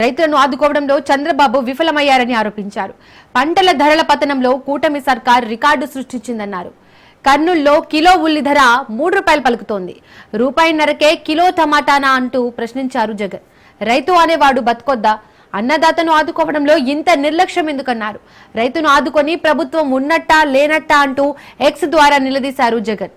రైతులను ఆదుకోవడంలో చంద్రబాబు విఫలమయ్యారని ఆరోపించారు. పంటల ధరల పతనంలో కూటమి సర్కార్ రికార్డు సృష్టించిందన్నారు. కర్నూలులో కిలో ఉల్లి ధర ₹3 పలుకుతోంది. ₹1.5కే కిలో టమాటానా అంటూ ప్రశ్నించారు జగన్. రైతు అనేవాడు బతుకొద్దా? అన్నదాతను ఆదుకోవడంలో ఇంత నిర్లక్ష్యం ఎందుకన్నారు. రైతును ఆదుకొని ప్రభుత్వం ఉన్నట్టా లేనట్టా అంటూ ఎక్స్ ద్వారా నిలదీశారు జగన్.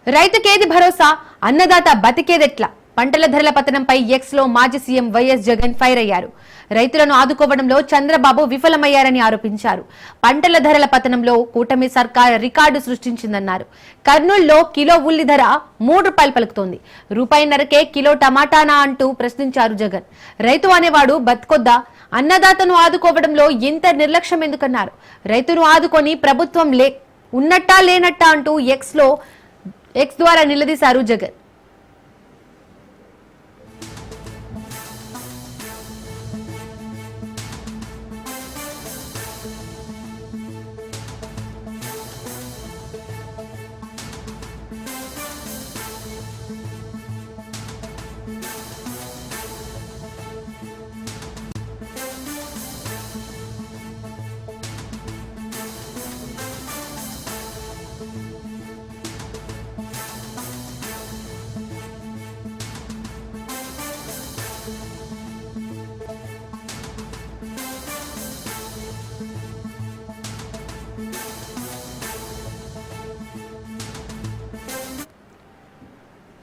రైతుకేది భరోసా, అన్నదాత బతికేదెట్లా? పంటల ధరల పతనంపై ఎక్స్ లో మాజీ సీఎం వైఎస్ జగన్ ఫైర్ అయ్యారు. రైతులను ఆదుకోవడంలో చంద్రబాబు విఫలమయ్యారని ఆరోపించారు. పంటల ధరల పతనంలో కూటమి సర్కార్ రికార్డు సృష్టించిందన్నారు. కర్నూలులో కిలో ఉల్లి ధర ₹3 పలుకుతోంది. ₹1.5కే కిలో టమాటానా అంటూ ప్రశ్నించారు జగన్. రైతు అనేవాడు బతుకొద్దా? అన్నదాతను ఆదుకోవడంలో ఇంత నిర్లక్ష్యం ఎందుకన్నారు. రైతును ఆదుకొని ప్రభుత్వం ఉన్నట్టా లేనట్టా అంటూ ఎక్స్ ద్వారా నిలదీశారు జగన్.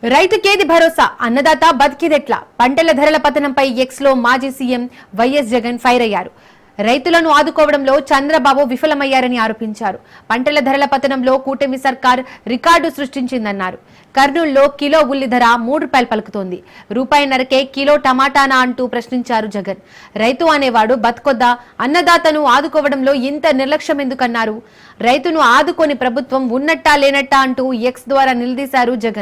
రైతుకేది భరోసా, అన్నదాత బతికేదెట్లా? పంటల ధరల పతనంపై ఎక్స్ లో మాజీ సీఎం వైఎస్ జగన్ ఫైర్ అయ్యారు. రైతులను ఆదుకోవడంలో చంద్రబాబు విఫలమయ్యారని ఆరోపించారు. పంటల ధరల పతనంలో కూటమి సర్కార్ రికార్డు సృష్టించిందన్నారు. కర్నూలులో కిలో ఉల్లి ధర ₹3 పలుకుతోంది. ₹1.5కే కిలో టమాటానా అంటూ ప్రశ్నించారు జగన్. రైతు అనేవాడు బతుకొద్దా? అన్నదాతను ఆదుకోవడంలో ఇంత నిర్లక్ష్యం ఎందుకన్నారు. రైతును ఆదుకొని ప్రభుత్వం ఉన్నట్టా లేనట్టా అంటూ ఎక్స్ ద్వారా నిలదీశారు జగన్.